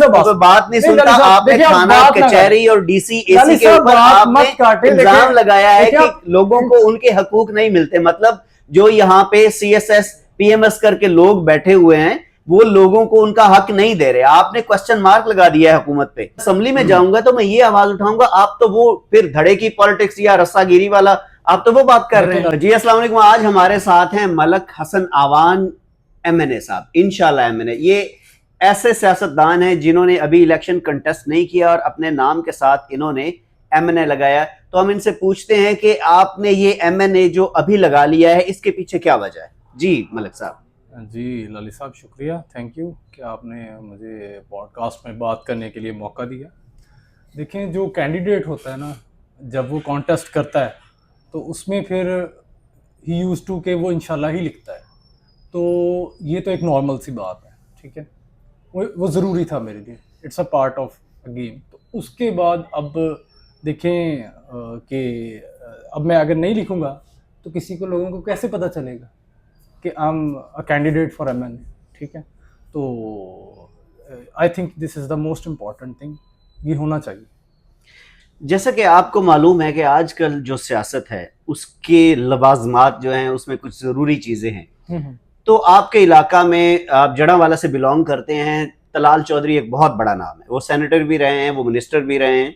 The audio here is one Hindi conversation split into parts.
तो बात नहीं सुनता। आपने थाना, कचहरी और डीसी, एसी के ऊपर आपने इल्जाम लगाया है कि लोगों को उनके हकूक नहीं मिलते। मतलब जो यहाँ पे सीएसएस पीएमएस करके लोग बैठे हुए हैं वो लोगों को उनका हक नहीं दे रहे। आपने क्वेश्चन मार्क लगा दिया है हुकूमत पे। असेंबली में जाऊंगा तो मैं ये आवाज उठाऊंगा, आप तो वो फिर धड़े की पॉलिटिक्स या रस्सागिरी वाला आप तो वो बात कर रहे हैं। जी अस्सलाम वालेकुम। आज हमारे साथ हैं मलक हसन आवान एमएनए साहब, इंशाल्लाह एमएनए। ये ऐसे सियासतदान हैं जिन्होंने अभी इलेक्शन कंटेस्ट नहीं किया और अपने नाम के साथ इन्होंने एमएनए लगाया। तो हम इनसे पूछते हैं कि आपने ये एमएनए जो अभी लगा लिया है इसके पीछे क्या वजह है। जी मलक साहब। जी लाली साहब, शुक्रिया, थैंक यू कि आपने मुझे पॉडकास्ट में बात करने के लिए मौका दिया। देखें, जो कैंडिडेट होता है ना, जब वो कॉन्टेस्ट करता है तो उसमें फिर ही यूज़ टू के वो इंशाल्लाह ही लिखता है। तो ये तो एक नॉर्मल सी बात है, ठीक है, वो ज़रूरी था मेरे लिए, it's a part of a game. तो उसके बाद अब देखें कि अब मैं अगर नहीं लिखूँगा तो किसी को, लोगों को कैसे पता चलेगा कि I am a candidate for MNA, ठीक है। तो I think this is the most important thing, ये होना चाहिए। जैसा कि आपको मालूम है कि आजकल जो सियासत है उसके लवाजमात जो हैं उसमें कुछ ज़रूरी चीज़ें हैं। तो आपके इलाका में, आप जड़ावाला से बिलोंग करते हैं, तलाल चौधरी एक बहुत बड़ा नाम है, वो सेनेटर भी रहे हैं, वो मिनिस्टर भी रहे हैं।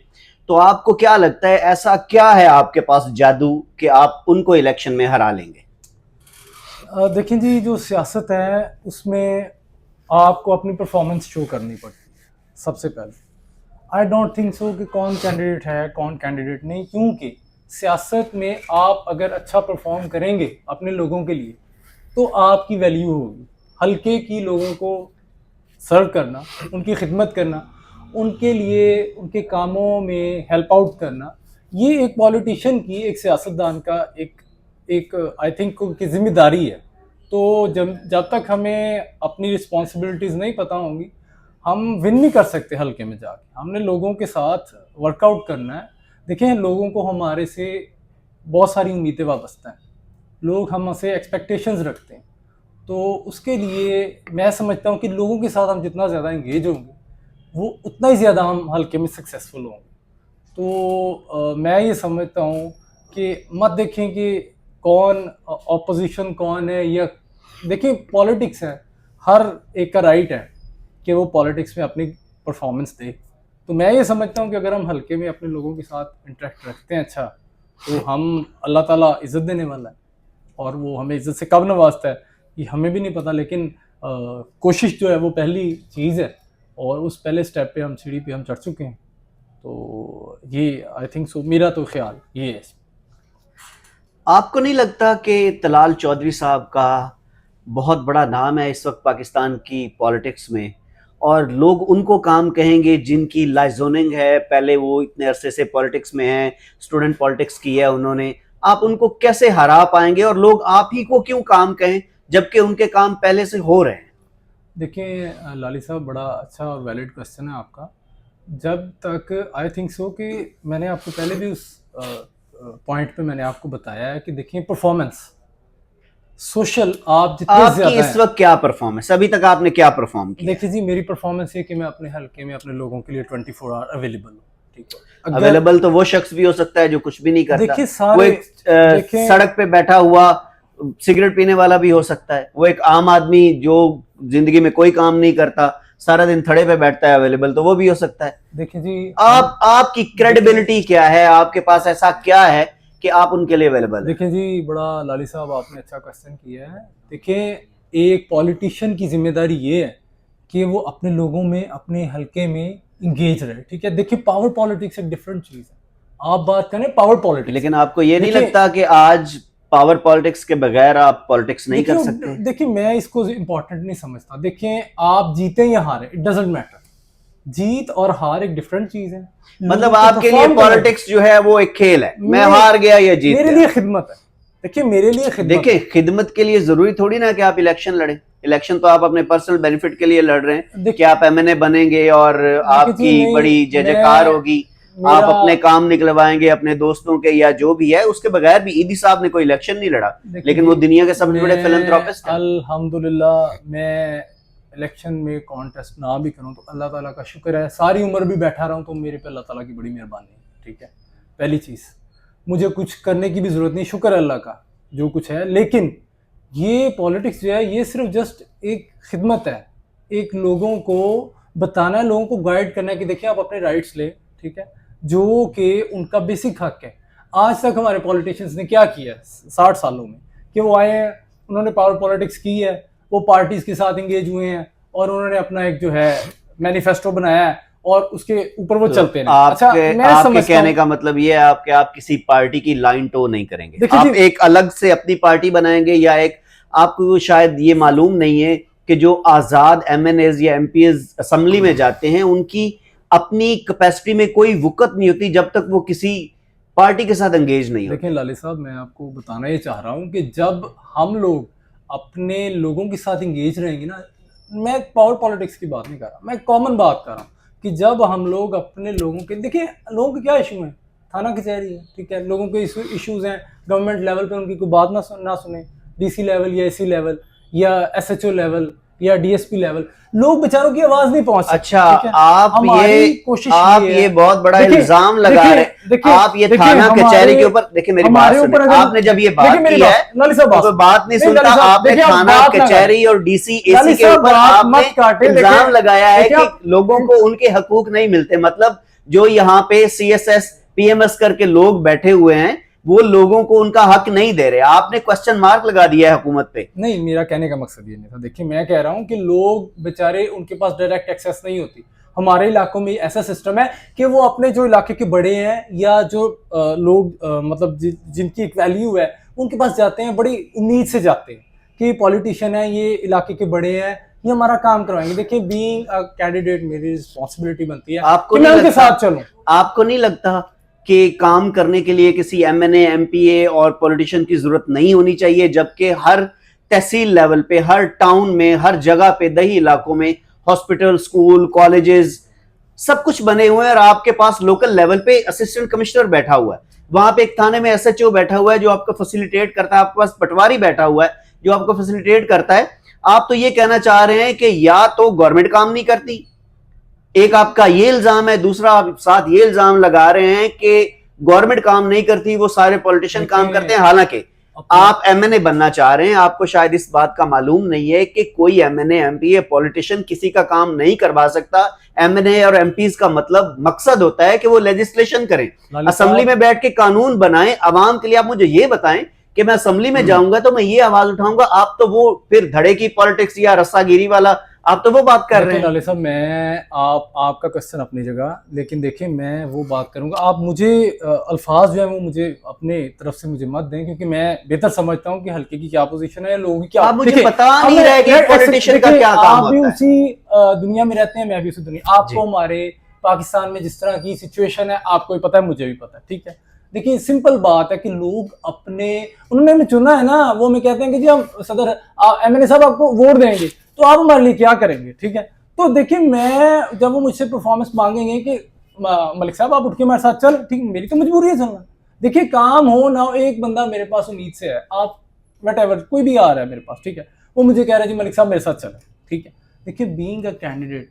तो आपको क्या लगता है, ऐसा क्या है आपके पास जादू कि आप उनको इलेक्शन में हरा लेंगे? देखें जी, जो सियासत है उसमें आपको अपनी परफॉर्मेंस शो करनी पड़ती है सबसे पहले। आई डोंट थिंक सो कि कौन कैंडिडेट है कौन कैंडिडेट नहीं, क्योंकि सियासत में आप अगर अच्छा परफॉर्म करेंगे अपने लोगों के लिए तो आपकी वैल्यू होगी। हल्के की लोगों को सर्व करना, उनकी खिदमत करना, उनके लिए उनके कामों में हेल्प आउट करना, ये एक पॉलिटिशियन की, एक सियासतदान का एक आई थिंक की जिम्मेदारी है। तो जब तक हमें अपनी रिस्पॉन्सिबिलिटीज़ नहीं पता होंगी, हम विन नहीं कर सकते हल्के में जाके। हमने लोगों के साथ वर्कआउट करना है। देखें, लोगों को हमारे से बहुत सारी उम्मीदें वाबस्ता हैं, लोग हमसे एक्सपेक्टेशंस रखते हैं। तो उसके लिए मैं समझता हूँ कि लोगों के साथ हम जितना ज़्यादा इंगेज होंगे वो उतना ही ज़्यादा हम हल्के में सक्सेसफुल होंगे। तो मैं ये समझता हूँ कि मत देखें कि कौन ऑपोजिशन कौन है, या देखिए पॉलिटिक्स है, हर एक का राइट है कि वो पॉलिटिक्स में अपनी परफॉर्मेंस दे। तो मैं ये समझता हूँ कि अगर हम हल्के में अपने लोगों के साथ इंटरेक्ट रखते हैं अच्छा, तो हम अल्लाह ताला इज़्ज़त देने वाला है, और वो हमें इज़्ज़त से कब नवाजता है ये हमें भी नहीं पता। लेकिन कोशिश जो है वो पहली चीज़ है, और उस पहले स्टेप पे हम, सीढ़ी पे हम चढ़ चुके हैं। तो ये आई थिंक सो, मेरा तो ख्याल ये है। आपको नहीं लगता कि तलाल चौधरी साहब का बहुत बड़ा नाम है इस वक्त पाकिस्तान की पॉलिटिक्स में, और लोग उनको काम कहेंगे जिनकी लाइजोनिंग है, पहले वो इतने अरसे से पॉलिटिक्स में हैं, स्टूडेंट पॉलिटिक्स की है उन्होंने, आप उनको कैसे हरा पाएंगे और लोग आप ही को क्यों काम कहें जबकि उनके काम पहले से हो रहे हैं? देखिए लाली साहब, बड़ा अच्छा और वैलिड क्वेश्चन है आपका। जब तक आई थिंक सो कि मैंने आपको पहले भी उस पॉइंट पे मैंने आपको बताया है कि देखिए परफॉर्मेंस सोशल, आप जितने आपकी इस वक्त क्या परफॉर्मेंस, अभी तक आपने क्या परफॉर्म किया? देखिए जी, मेरी परफॉर्मेंस है कि मैं अपने हल्के में अपने लोगों के लिए 24 आवर अवेलेबल हूँ, ठीक है। अवेलेबल तो वो शख्स भी हो सकता है जो कुछ भी नहीं करता। देखिए सारे, वो एक सड़क पे बैठा हुआ सिगरेट पीने वाला भी हो सकता है, वो एक आम आदमी जो जिंदगी में कोई काम नहीं करता, सारा दिन थड़े पे बैठता है, अवेलेबल तो वो भी हो सकता है। देखिए जी, आपकी क्रेडिबिलिटी क्या है, आपके पास ऐसा क्या है कि आप उनके लिए अवेलेबल है? देखिए जी, बड़ा लाली साहब आपने अच्छा क्वेश्चन किया है। देखिए, एक पॉलिटिशियन की जिम्मेदारी ये है कि वो अपने लोगों में, अपने हल्के में इंगेज रहे, ठीक है। देखिए, पावर पॉलिटिक्स एक डिफरेंट चीज है, आप बात करें पावर पॉलिटिक्स, लेकिन आपको ये नहीं लगता कि आज पावर पॉलिटिक्स के बगैर आप पॉलिटिक्स नहीं कर सकते? देखिए, मैं इसको इम्पोर्टेंट नहीं समझता। देखिए, आप जीते या हारे, इट डजंट मैटर। जीत और हार एक डिफरेंट चीज है। मतलब आपके लिए पॉलिटिक्स जो है वो एक खेल है, मैं हार गया या जीत मेरे लिए खिदमत है। देखिए, मेरे लिए खिदमत, देखिए खिदमत के लिए जरूरी थोड़ी ना कि आप इलेक्शन लड़ें। इलेक्शन तो आप अपने पर्सनल बेनिफिट के लिए लड़ रहे हैं कि आप एमएनए बनेंगे और आपकी बड़ी जय जयकार होगी, आप अपने काम निकलवाएंगे अपने दोस्तों के या जो भी है। उसके बगैर भी ईदी साहब ने कोई इलेक्शन नहीं लड़ा, लेकिन वो दुनिया के सबसे बड़े फिलैंथ्रोपिस्ट हैं। अल्हम्दुलिल्लाह, मैं इलेक्शन में कॉन्टेस्ट ना भी करूं तो अल्लाह ताला का शुक्र है, सारी उम्र भी बैठा रहा हूं तो मेरे पे अल्लाह ताला की बड़ी मेहरबानी है, ठीक है। पहली चीज़, मुझे कुछ करने की भी ज़रूरत नहीं, शुक्र है अल्लाह का जो कुछ है। लेकिन ये पॉलिटिक्स जो है ये सिर्फ जस्ट एक खिदमत है, एक लोगों को बताना है, लोगों को गाइड करना है कि देखिए आप अपने राइट्स ले, ठीक है, जो कि उनका बेसिक हक है। आज तक हमारे पॉलिटिशियंस ने क्या किया है 60 सालों में, कि वो आए हैं, उन्होंने पावर पॉलिटिक्स की है, वो पार्टीज के साथ इंगेज हुए हैं और उन्होंने अपना एक जो है मैनिफेस्टो बनाया है और उसके ऊपर वो चलते हैं। अच्छा, आपके कहने का मतलब ये है आप किसी पार्टी की लाइन टो नहीं करेंगे, आप एक अलग से अपनी पार्टी बनाएंगे, या एक आपको शायद ये मालूम नहीं है कि जो आजाद एमएनएज या एमपीएज असेंबली में जाते हैं उनकी अपनी कैपेसिटी में कोई वुकत नहीं होती जब तक वो किसी पार्टी के साथ एंगेज नहीं होते। देखिए लाली साहब, मैं आपको बताना ये चाह रहा हूँ कि जब हम लोग अपने लोगों के साथ इंगेज रहेंगे ना, मैं पावर पॉलिटिक्स की बात नहीं कर रहा, मैं कॉमन बात कर रहा हूँ कि जब हम लोग अपने लोगों के, देखिए लोगों के क्या इशू हैं, थाना कचहरी है, ठीक है, लोगों के इश्यूज हैं, गवर्नमेंट लेवल पे उनकी कोई बात ना सुने, डीसी लेवल या एसी लेवल या एसएचओ लेवल या डीएसपी लेवल, लोग बेचारों की आवाज नहीं पहुंच सकती। अच्छा, आप ये बहुत बड़ा इल्जाम लगा रहे हैं, आप ये थाना कचहरी के ऊपर, देखिए मेरी बात सुनिए, आपने जब ये बात की है तो बात नहीं सुनता, आपने थाना कचहरी और डीसी एसी के ऊपर आपने इल्जाम लगाया है कि लोगों को उनके हकूक नहीं मिलते, मतलब जो यहाँ पे सीएसएस पीएमएस करके लोग बैठे हुए हैं वो लोगों को उनका हक नहीं दे रहे, आपने क्वेश्चन मार्क लगा दिया है हुकूमत पे। नहीं, मेरा कहने का मकसद ये नहीं था। देखिए मैं कह रहा हूं कि लोग बेचारे, उनके पास डायरेक्ट एक्सेस नहीं होती। हमारे इलाकों में ऐसा सिस्टम है कि वो अपने जो इलाके के बड़े हैं या जो लोग मतलब जिनकी एक वैल्यू है उनके पास जाते हैं, बड़ी उम्मीद से जाते हैं कि पॉलिटिशियन है, ये इलाके के बड़े हैं, ये हमारा काम करवाएंगे। देखिए बीइंग अ कैंडिडेट मेरी रिस्पॉन्सिबिलिटी बनती है आपको मैं उनके साथ चलूं। आपको नहीं लगता कि काम करने के लिए किसी एमएनए एमपीए और पॉलिटिशियन की जरूरत नहीं होनी चाहिए, जबकि हर तहसील लेवल पे, हर टाउन में, हर जगह पे, दही इलाकों में हॉस्पिटल, स्कूल, कॉलेजेस सब कुछ बने हुए हैं और आपके पास लोकल लेवल पे असिस्टेंट कमिश्नर बैठा हुआ है, वहां पे एक थाने में एसएचओ बैठा हुआ है जो आपको फैसिलिटेट करता है, आपके पास पटवारी बैठा हुआ है जो आपको फैसिलिटेट करता है। आप तो ये कहना चाह रहे हैं कि या तो गवर्नमेंट काम नहीं करती, एक आपका ये इल्जाम है, दूसरा आप साथ ये इल्जाम लगा रहे हैं कि गवर्नमेंट काम नहीं करती, वो सारे पॉलिटिशियन काम करते हैं। हालांकि आप एमएनए बनना चाह रहे हैं, आपको शायद इस बात का मालूम नहीं है कि कोई एमएनए एमपी पॉलिटिशियन किसी का काम नहीं करवा सकता। एमएनए और एमपीज का मतलब मकसद होता है कि वो लेजिस्लेशन करें, असेंबली में बैठ के कानून बनाएं अवाम के लिए। आप मुझे ये बताएं कि मैं असेंबली में जाऊंगा तो मैं ये आवाज उठाऊंगा, आप तो वो फिर धड़े की पॉलिटिक्स या रस्सागिरी वाला आप तो वो बात कर रहे हैं। लाले साहब, मैं आपका क्वेश्चन अपनी जगह, लेकिन देखिए मैं वो बात करूंगा, आप मुझे अल्फाज जो है वो मुझे अपने तरफ से मुझे मत दें, क्योंकि मैं बेहतर समझता हूँ कि हल्के की क्या पोजीशन है, लोगों की क्या। आप मुझे बता नहीं रहे कि पॉलिटिशियन का क्या काम होता है। आप भी उसी दुनिया में रहते हैं, मैं भी उसी दुनिया। आपको हमारे पाकिस्तान में जिस तरह की सिचुएशन है आपको भी पता है, मुझे भी पता है, ठीक है। देखिए सिंपल बात है कि लोग अपने, उन्होंने हमें चुना है ना, वो हमें कहते हैं कि जी हम सदर एमएनए साहब आपको वोट देंगे तो आप हमारे लिए क्या करेंगे, ठीक है। तो देखिए मैं, जब वो मुझसे परफॉर्मेंस मांगेंगे कि मलिक साहब आप उठ के हमारे साथ चल, ठीक, मेरी तो मजबूरी है चलना। देखिए काम हो ना हो, एक बंदा मेरे पास उम्मीद से है, आप व्हाटएवर कोई भी आ रहा है मेरे पास, ठीक है, वो मुझे कह रहा है जी मलिक साहब मेरे साथ चले, ठीक है। देखिए बीइंग अ कैंडिडेट,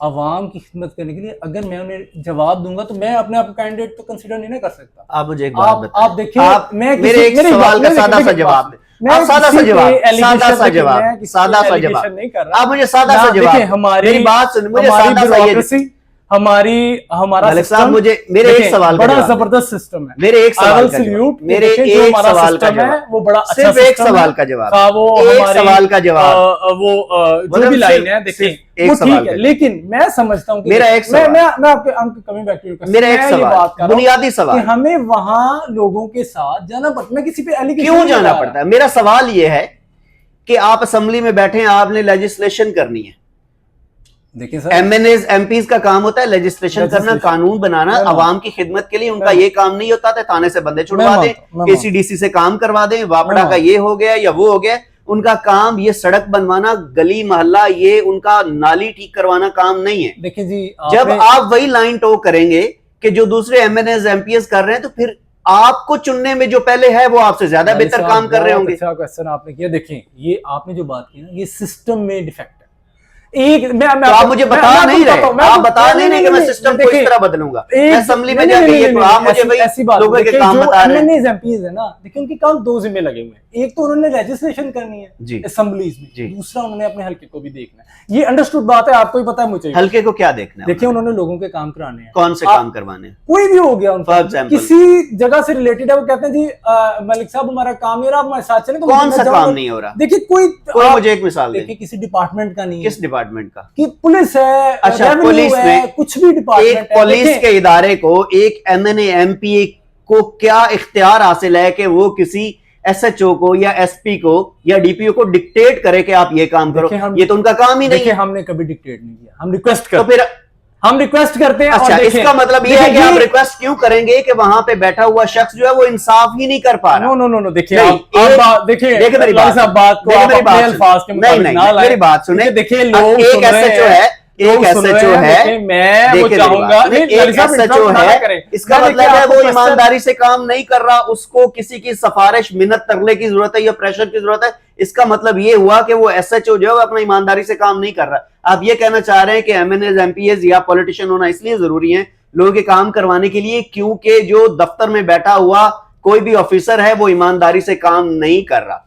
आवाम की खिदमत करने के लिए अगर मैं उन्हें जवाब दूंगा तो मैं अपने आप को कैंडिडेट तो कंसीडर नहीं ना कर सकता। आप मुझे एक बात बताएं, आप देखिए, मैं मेरे एक सवाल का सादा सा जवाब दें, आप सादा सा जवाब, सादा सा जवाब, सादा सा जवाब नहीं कर रहा, आप मुझे सादा सा जवाब, मेरी बात सुन, मुझे सादा सा ये, हमारा सिस्टम, मुझे मेरे एक सवाल का बड़ा जबरदस्त सिस्टम है, मेरे एक सवाल का जवाब, मेरे एक सवाल का जवाब, वो बड़ा अच्छा सिर्फ एक सवाल का जवाब, वो एक सवाल का जवाब, वो जो भी लाइन है देखिए वो ठीक है, लेकिन मैं समझता हूँ मेरा एक सवाल, मैं आपके कमिंग बैक टू मेरा एक सवाल, बुनियादी सवाल, हमें वहां लोगों के साथ जाना पड़ता है, मैं किसी पे एलिगेशन क्यों जाना पड़ता है? मेरा सवाल ये है कि आप असेंबली में बैठे हैं, आपने लेजिस्लेशन करनी है। देखिए सर, एमएनएज एमपीज का काम होता है लेजिस्लेशन करना, कानून बनाना अवाम की खिदमत के लिए, उनका ये काम नहीं होता था थाने से बंदे छुड़वा दें, एसीडीसी से काम करवा दें, वापड़ा का ये हो गया या वो हो गया। उनका काम ये सड़क बनवाना, गली मोहल्ला, ये उनका नाली ठीक करवाना काम नहीं है। देखिए जी, जब आप वही लाइन टो करेंगे कि जो दूसरे एमएनएज एमपीएस कर रहे हैं, तो फिर आपको चुनने में जो पहले है वो आपसे ज्यादा बेहतर काम कर रहे होंगे। अच्छा क्वेश्चन आपने किया। देखिए ये आपने जो बात की ना, ये सिस्टम में डिफेक्ट है। एक मैं तो आप मुझे बता नहीं रहे, आप बता नहीं रहे कि मैं सिस्टम को इस तरह बदलूंगा, मैं असेंबली में जाके ये, तो आप मुझे भाई लोगों के काम बता रहे हैं। एमपीज है ना, देखिए उनके काम दो जिम्मे लगे हुए हैं, एक तो उन्होंने लेजिस्लेशन करनी है असेंबलीज में, दूसरा उन्होंने अपने हल्के को भी देखना है। ये अंडरस्टूड बात है, आपको ही पता है, मुझे हल्के को क्या देखना है? देखिए उन्होंने लोगों के काम कराने हैं। कौन से काम करवाने हैं? कोई भी हो गया उनका, किसी जगह से रिलेटेड है, वो कहते हैं जी मलिक साहब हमारा काम है, आप हमारे साथ चलें, तो कौन सा काम नहीं हो रहा? देखिए कोई मुझे एक मिसाल देखिए, किसी डिपार्टमेंट का नहीं है। किस डिपार्टमेंट का? कि पुलिस है, अच्छा, पुलिस में कुछ भी डिपार्टमेंट, एक पुलिस के इदारे को, एक एमएनए एमपी को क्या इख्तियार हासिल है कि वो किसी एसएचओ को या एसपी को या डीपीओ को डिक्टेट करे कि आप ये काम करो? ये तो उनका काम ही नहीं है। हमने कभी डिक्टेट नहीं किया, हम रिक्वेस्ट करते तो फिर हम रिक्वेस्ट करते हैं। अच्छा, इसका मतलब ये है कि आप रिक्वेस्ट क्यों करेंगे कि वहां पे बैठा हुआ शख्स जो है वो इंसाफ ही नहीं कर पा रहा? नो, देखिए देखिए मेरी बात मेरी बात सुने। देखिए लोग एक एसएचओ है, एक एसएचओ है, मैं वो चाहूंगा एक एसएचओ है, इसका मतलब है वो ईमानदारी से काम नहीं कर रहा, उसको किसी की सिफारिश, मिन्नत तरले की जरूरत है या प्रेशर की जरूरत है। इसका मतलब ये हुआ कि वो एसएचओ जो है अपना ईमानदारी से काम नहीं कर रहा। आप ये कहना चाह रहे हैं कि एमएनएज एमपीएज या पॉलिटिशियन होना इसलिए जरूरी है लोगों के काम करवाने के लिए क्योंकि जो दफ्तर में बैठा हुआ कोई भी ऑफिसर है वो ईमानदारी से काम नहीं कर रहा।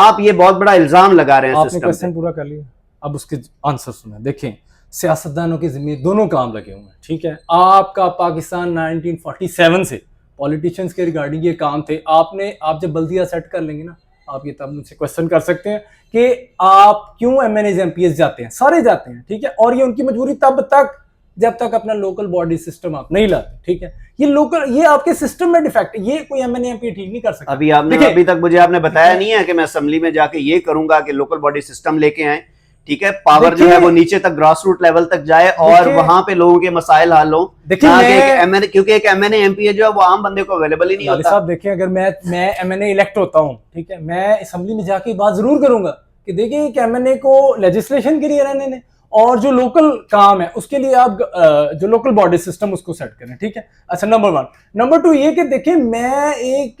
आप ये बहुत बड़ा इल्जाम लगा रहे हैं। आपने क्वेश्चन पूरा कर लिया, अब उसके आंसर सुने। देखें, सियासतदानों के जिम्मे दोनों काम लगे हुए हैं, ठीक है। आपका पाकिस्तान 1947 से पॉलिटिशियंस के रिगार्डिंग ये काम थे। आप जब बल्दिया सेट कर लेंगे ना, आप ये तब मुझसे क्वेश्चन कर सकते हैं कि आप क्यों एमएनएज एमपीएस जाते हैं, सारे जाते हैं, ठीक है। और ये उनकी मजबूरी तब तक जब तक अपना लोकल बॉडी सिस्टम आप नहीं लाते, ठीक है। ये आपके सिस्टम में डिफेक्ट है, ये कोई एमएनए एमपी ठीक नहीं कर सकता। अभी तक मुझे आपने बताया नहीं है कि मैं असेंबली में जाके ये करूंगा कि लोकल बॉडी सिस्टम लेके आए, ठीक है, पावर जो है वो नीचे तक ग्रास रूट लेवल तक जाए और वहां पे लोगों के मसाइल हल हो। क्योंकि एक एमएनए एमपी जो है वो आम बंदे को अवेलेबल ही नहीं होता। साहब देखिए, अगर मैं एमएनए इलेक्ट होता हूँ, ठीक है, मैं असेंबली में जाके बात जरूर करूंगा कि देखिए एक एमएनए को लेजिस्लेशन के लिए रहने दें और जो लोकल काम है उसके लिए आप जो लोकल बॉडी सिस्टम उसको सेट करें, ठीक है। अच्छा, नंबर 1। नंबर 2 ये कि देखिए, मैं एक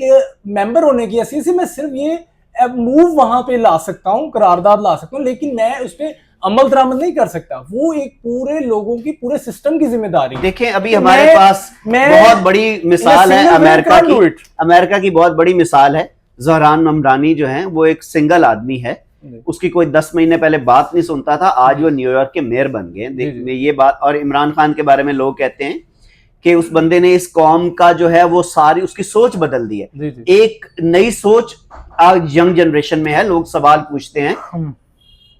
मेंबर होने की हैसियत से मैं सिर्फ ये मूव वहां पे ला सकता हूं, करारदाद ला सकता हूं, लेकिन मैं उस पर अमल दरामद नहीं कर सकता। वो एक पूरे लोगों की, पूरे सिस्टम की जिम्मेदारी। देखिए, अभी हमारे पास बहुत बड़ी मिसाल है अमेरिका की बहुत बड़ी मिसाल है। ज़हरान ममदानी जो है वो एक सिंगल आदमी है, उसकी कोई 10 महीने पहले बात नहीं सुनता था, आज वो न्यूयॉर्क के मेयर बन गए। ये बात, और इमरान खान के बारे में लोग कहते हैं कि उस बंदे ने इस कौम का जो है वो सारी उसकी सोच बदल दी है। एक नई सोच आज यंग जनरेशन में है, लोग सवाल पूछते हैं,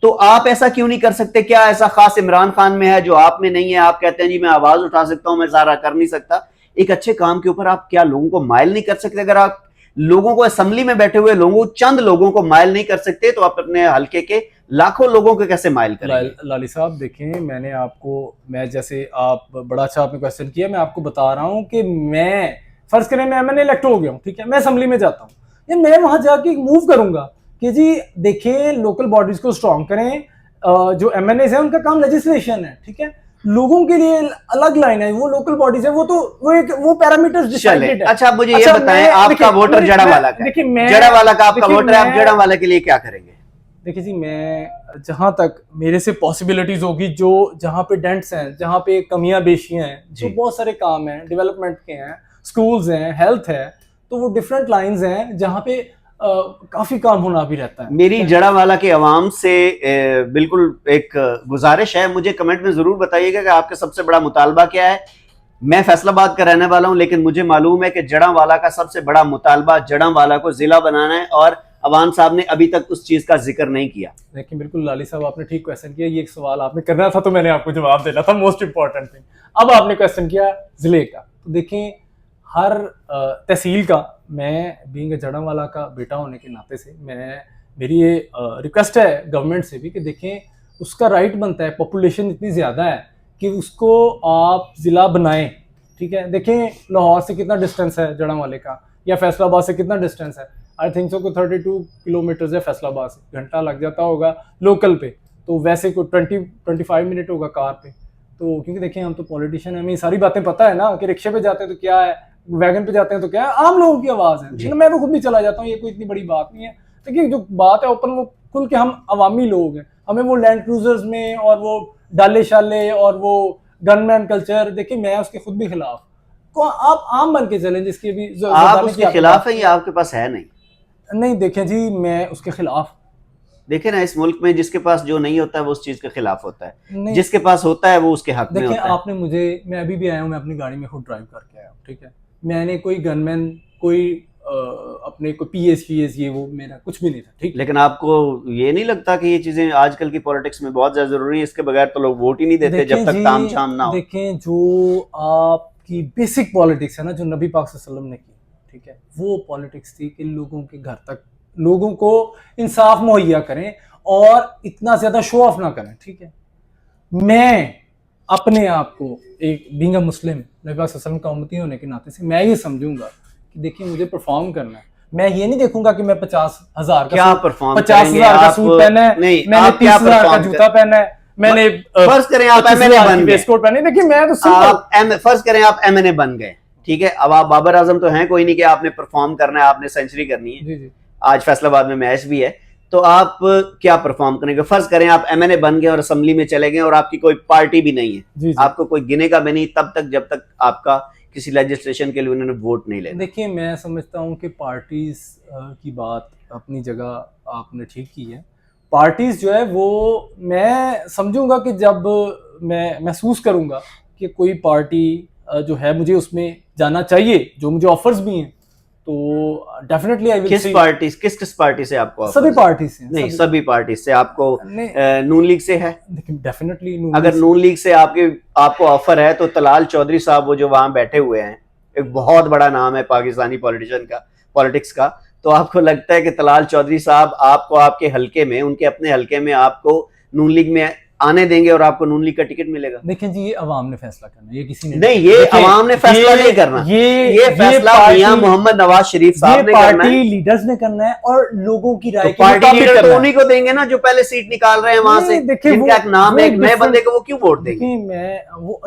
तो आप ऐसा क्यों नहीं कर सकते? क्या ऐसा खास इमरान खान में है जो आप में नहीं है? आप कहते हैं जी मैं आवाज उठा सकता हूं, मैं सारा कर नहीं सकता। एक अच्छे काम के ऊपर आप क्या लोगों को माइल नहीं कर सकते? अगर आप लोगों को असेंबली में बैठे हुए चंद लोगों को माइल नहीं कर सकते तो आप अपने हल्के के लाखों लोगों को कैसे माइल करेंगे? लाली साहब देखें, मैं जैसे आप बड़ा अच्छा आपने क्वेश्चन किया, मैं आपको बता रहा हूं कि मैं फर्ज करें मैं एमएनए इलेक्ट हो गया हूं, ठीक है, मैं असेंबली में जाता हूं, या मैं वहां जाके मूव करूंगा कि जी देखें लोकल बॉडीज को स्ट्रॉन्ग करें, जो एमएनए है उनका काम लेजिस्लेशन है, ठीक है, लोगों के लिए अलग लाइन है, वो लोकल बॉडीज है, वो पैरामीटर्स डिसाइडेड है। अच्छा, मुझे ये बताएं, आपका वोटर जड़ा वाला का, जड़ा वाला का आपका वोटर है, आप जड़ा वाला के लिए क्या करेंगे? देखिए जी, मैं जहां तक मेरे से पॉसिबिलिटीज होगी, जहां पे डेंट्स हैं, जहां पे कमियां बेशियां हैं, जो बहुत सारे काम हैं डेवलपमेंट के हैं, स्कूल्स हैं, हेल्थ है, तो वो डिफरेंट लाइंस हैं जहां पे काफी काम होना भी रहता है। मेरी जड़ावाला के अवाम से बिल्कुल एक गुजारिश है, मुझे कमेंट में जरूर बताइएगा कि आपका सबसे बड़ा मुतालबा क्या है। मैं फैसलाबाद का रहने वाला हूं, लेकिन मुझे मालूम है कि जड़ावाला का सबसे बड़ा मुतालबा जड़ावाला को जिला बनाना है, और अवान साहब ने अभी तक उस चीज का जिक्र नहीं किया। देखिए, बिल्कुल लाली साहब आपने ठीक क्वेश्चन किया, ये एक सवाल आपने करना था तो मैंने आपको जवाब देना था, मोस्ट इंपॉर्टेंट थिंग। अब आपने क्वेश्चन किया जिले का, तो देखें हर तहसील का, मैं बीइंग जड़ावाला का बेटा होने के नाते से मेरी ये रिक्वेस्ट है गवर्नमेंट से भी कि देखें उसका राइट बनता है, पॉपुलेशन इतनी ज़्यादा है कि उसको आप ज़िला बनाएं, ठीक है। देखें लाहौर से कितना डिस्टेंस है जड़ावाले का, या फैसलाबाद से कितना डिस्टेंस है, आई थिंक सो को 32 किलोमीटर है फैसलाबाद से, घंटा लग जाता होगा लोकल पे, तो वैसे को 20-25 मिनट होगा कार पे। तो क्योंकि देखें हम तो पॉलिटिशियन है, हमें सारी बातें पता है ना कि रिक्शे पे जाते हैं तो क्या है, वैगन पे जाते हैं तो क्या है, आम लोगों की आवाज़ है, मैं तो खुद भी चला जाता हूँ, ये कोई इतनी बड़ी बात नहीं है। देखिए जो बात है ओपन, वो खुल के हम अवामी लोग हैं, हमें वो लैंड क्रूजर्स में और वो डाले शाले और वो गनमैन कल्चर, देखिए मैं उसके खुद भी खिलाफ। को आप आम बन के चलें जिसकी भी आप उसके खिलाफ है या आपके पास है? नहीं देखें जी, मैं उसके खिलाफ। देखे ना, इस मुल्क में जिसके पास जो नहीं होता है वो उस चीज के खिलाफ होता है, नहीं जिसके पास होता है वो उसके हक में देखिए होता है। आपने मुझे, मैं अभी भी आया हूँ, मैं अपनी गाड़ी में खुद ड्राइव करके आया हूँ, ठीक है। मैंने कोई गनमैन, कोई अपने कोई पीएस ये वो मेरा कुछ भी नहीं था, ठीक। लेकिन आपको ये नहीं लगता कि ये चीजें आजकल की पॉलिटिक्स में बहुत ज्यादा जरूरी है? इसके बगैर तो लोग वोट ही नहीं देते जब तक ताम झाम ना हो। देखें जो आपकी बेसिक पॉलिटिक्स है ना, जो नबी पाक सल्लल्लाहु अलैहि वसल्लम ने की, ठीक है, वो पॉलिटिक्स थी कि लोगों के घर तक लोगों को इंसाफ मुहैया करें और इतना ज्यादा शो ऑफ ना करें, ठीक है। मैं अपने आप को एक बीइंग अ मुस्लिम, नबी पाक सल्लल्लाहु अलैहि वसल्लम का उम्मती होने के नाते से मैं ये समझूंगा कि देखिए मुझे परफॉर्म करना है। मैं ये नहीं देखूंगा कि मैं 50,000 का क्या परफॉर्म 50,000 का सूट पहना है, मैंने 30,000 का जूता पहना है, मैंने फर्ज करें आप एमएनए बन गए, कोट पहने। देखिए मैं तो फर्ज करें आप एमएनए बन गए, ठीक है। अब आप बाबर आजम तो हैं कोई नहीं कि आपने परफॉर्म करना है, आपने सेंचुरी करनी है। जी जी। आज फैसलाबाद में मैच भी है, तो आप क्या परफॉर्म करेंगे? फर्ज करें आप एमएनए बन गए और असेंबली में चले गए और आपकी कोई पार्टी भी नहीं है, जी। आपको कोई गिनेगा भी नहीं तब तक जब तक आपका किसी लेजिस्लेशन के लिए उन्होंने वोट नहीं लेना। देखिए मैं समझता हूँ कि पार्टीज की बात अपनी जगह आपने ठीक की है। पार्टीज जो है वो मैं समझूंगा कि जब मैं महसूस करूंगा कि कोई पार्टी जो है मुझे उसमें जाना चाहिए, जो मुझे ऑफर्स भी हैं, तो डेफिनेटली आई विल। किस पार्टी से आपको? सभी पार्टी से नहीं, सभी पार्टी से आपको? नून लीग से है? डेफिनेटली। अगर नून लीग से आपको ऑफर है तो तलाल चौधरी साहब वो जो वहां बैठे हुए हैं, एक बहुत बड़ा नाम है पाकिस्तानी पॉलिटिक्स का, तो आपको लगता है कि तलाल चौधरी साहब आपको आपके हलके में, उनके अपने हलके में आपको नून लीग में आने देंगे और आपको नून लीग का टिकट मिलेगा? देखिए जी, ये अवाम ने फैसला करना, ये किसी ने नहीं, ये अवाम ने फैसला नहीं करना, ये फैसला मियां मोहम्मद नवाज शरीफ साहब ने करना है, पार्टी लीडर्स ने करना है और लोगों की राय तो पार्टी लीडर तो उन्हीं को देंगे ना जो पहले सीट निकाल रहे हैं वहां से, जिनका एक नाम है, एक नए बंदे को वो क्यों वोट देंगे?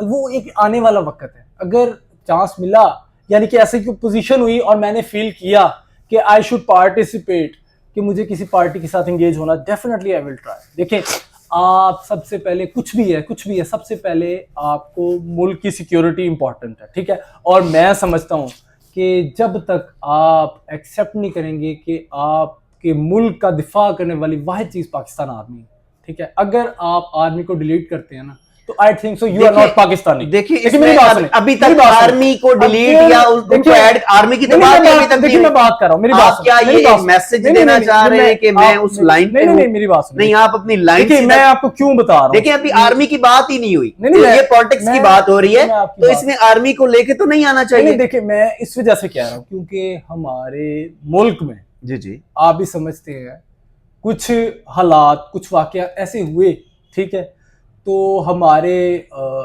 वो एक आने वाला वक्त है। अगर चांस मिला, यानी कि ऐसी कोई पोजीशन हुई और मैंने फील किया कि आई शुड पार्टिसिपेट, कि मुझे किसी पार्टी के साथ एंगेज होना, डेफिनेटली आई विल ट्राई। देखिए आप सबसे पहले कुछ भी है सबसे पहले आपको मुल्क की सिक्योरिटी इंपॉर्टेंट है, ठीक है। और मैं समझता हूं कि जब तक आप एक्सेप्ट नहीं करेंगे कि आपके मुल्क का दिफा करने वाली वाहिद चीज पाकिस्तान आर्मी है, ठीक है, अगर आप आर्मी को डिलीट करते हैं ना, तो I think so you are not Pakistani. देखिए मेरी बात सुनिए, अभी तक आर्मी को डिलीट या उनको ऐड, आर्मी की तो बात अभी तक नहीं। मैं बात कर रहा हूं, मेरी बात क्या ये एक मैसेज देना चाह रहे हैं कि मैं उस लाइन पे? नहीं, मेरी बात सुनिए। नहीं, आप अपनी लाइन से, मैं आपको क्यों बता रहा हूं, देखिए अभी आर्मी की बात ही नहीं हुई, ये पॉलिटिक्स की बात हो रही है, तो इसमें आर्मी को लेके तो नहीं आना चाहिए। देखिए मैं इस वजह से कह रहा हूं क्योंकि हमारे मुल्क में, जी आप भी समझते हैं, कुछ हालात, कुछ वाकया ऐसे हुए, ठीक है, तो हमारे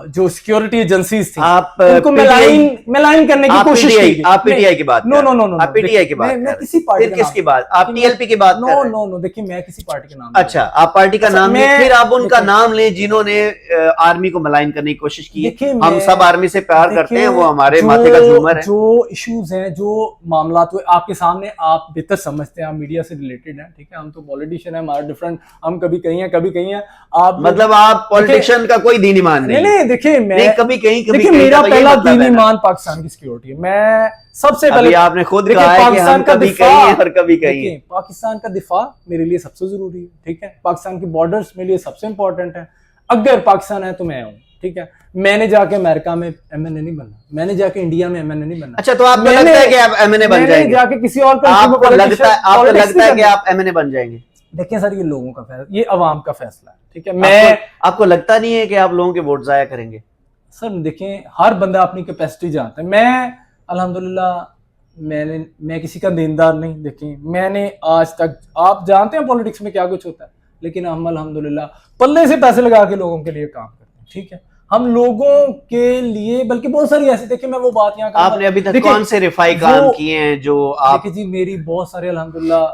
जो सिक्योरिटी एजेंसीज थी उनको मेलाइन करने की कोशिश की। आप पीटीआई की बात? नो, आप पीटीआई की बात? मैं किसी पार्टी, फिर किसकी बात? आप टीएलपी की बात? नो, देखिए मैं किसी पार्टी का नाम, अच्छा आप पार्टी का नाम लें, फिर आप उनका नाम लें जिन्होंने आर्मी को मलाइन करने की कोशिश की। हम सब आर्मी से प्यार करते हैं, वो हमारे माथे का झूमर है। जो इश्यूज हैं, जो मामला हुए आपके सामने, आप बेहतर समझते हैं, आप मीडिया से रिलेटेड हैं, ठीक है, हम तो पॉलिटिशियन है, हमारा डिफरेंट, हम कभी कहीं हैं कभी कहीं हैं। आप मतलब आप पॉलिटिशियन का कोई दीन ईमान नहीं? देखिए मैं कभी कहीं देखिए मेरा पहला दीन ईमान पाकिस्तान की सिक्योरिटी है। मैं सबसे पहले, आपने खुद कहा है कि हम कभी कहीं हैं और कभी कहीं हैं। पाकिस्तान का दिफा मेरे लिए सबसे जरूरी है, ठीक है, पाकिस्तान की बॉर्डर्स मेरे लिए सबसे इंपॉर्टेंट है। अगर पाकिस्तान है तो मैं हूँ, ठीक है, मैंने जाके अमेरिका में एमएनए नहीं बनना, मैंने जाके इंडिया में एमएनए नहीं बनना। अच्छा, तो आपको लगता है कि आप एमएनए बन जाएंगे? जाके किसी और आपको लगता है कि आप एमएनए बन जाएंगे? देखिए सर, ये लोगों का फैसला, ये अवाम का फैसला है, ठीक है। आपको लगता नहीं है कि आप लोगों के वोट जाया करेंगे? सर देखें, हर बंदा अपनी कैपेसिटी जानता है। मैं अल्हम्दुलिल्लाह मैं किसी का देनदार नहीं। देखें मैंने आज तक, आप जानते हैं पॉलिटिक्स में क्या कुछ होता है, लेकिन हम अल्हम्दुलिल्लाह पल्ले से पैसे लगा के लोगों के लिए काम करते हैं, ठीक है, हम लोगों के लिए, बल्कि बहुत सारी ऐसी, देखिए मैं वो बात यहाँ, आपने अभी तक कौन से रिफाई काम किए हैं जो आप? देखिए जी, मेरी बहुत सारे अल्हम्दुलिल्लाह,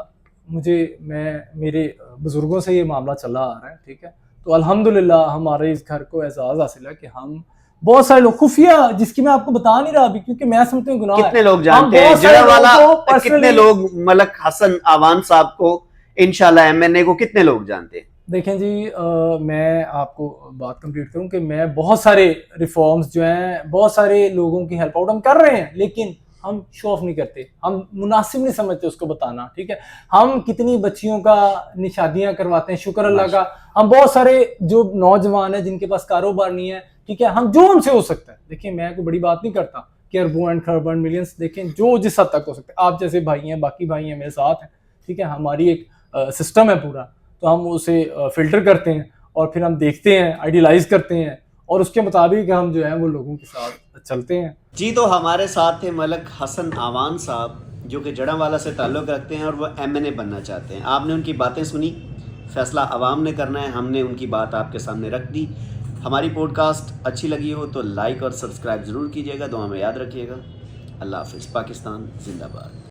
मेरे बुजुर्गों से ये मामला चला आ रहा है, ठीक है, तो अल्हम्दुलिल्लाह हमारे इस घर को एजाज हासिल है कि हम बहुत सारे लोग, खुफिया, जिसकी मैं आपको बता नहीं रहा अभी क्योंकि मैं समझती हूँ गुनाह है। कितने लोग जानते हैं जड़ावाला? कितने लोग मलक हसन आवान साहब को, इंशाल्लाह एमएनए को कितने लोग जानते हैं? देखें जी, मैं आपको बात कंप्लीट करूं कि मैं बहुत सारे रिफॉर्म्स जो हैं, बहुत सारे लोगों की हेल्प आउट हम कर रहे हैं, लेकिन हम शो ऑफ नहीं करते, हम मुनासिब नहीं समझते उसको बताना। ठीक है, हम कितनी बच्चियों का शादियां करवाते हैं, शुक्र अल्लाह का। हम बहुत सारे जो नौजवान हैं जिनके पास कारोबार नहीं है, ठीक है, हम जो हमसे हो सकता है, देखिए मैं कोई बड़ी बात नहीं करता कि अरबों एंड खरबों एंड मिलियंस, देखें जो जिस हद तक हो सकता है। आप जैसे भाई हैं, बाकी भाई हैं मेरे साथ हैं, ठीक है, हमारी एक सिस्टम है पूरा, तो हम उसे फिल्टर करते हैं और फिर हम देखते हैं, आइडियलाइज करते हैं, और उसके मुताबिक हम जो है वो लोगों के साथ चलते हैं। जी, तो हमारे साथ थे मलक हसन आवान साहब, जो कि जड़ावाला से ताल्लुक़ रखते हैं और वो MNA बनना चाहते हैं। आपने उनकी बातें सुनी, फैसला आवाम ने करना है, हमने उनकी बात आपके सामने रख दी। हमारी पॉडकास्ट अच्छी लगी हो तो लाइक और सब्सक्राइब ज़रूर कीजिएगा, दुआ में याद रखिएगा। अल्लाह हाफ़िज़। पाकिस्तान जिंदाबाद।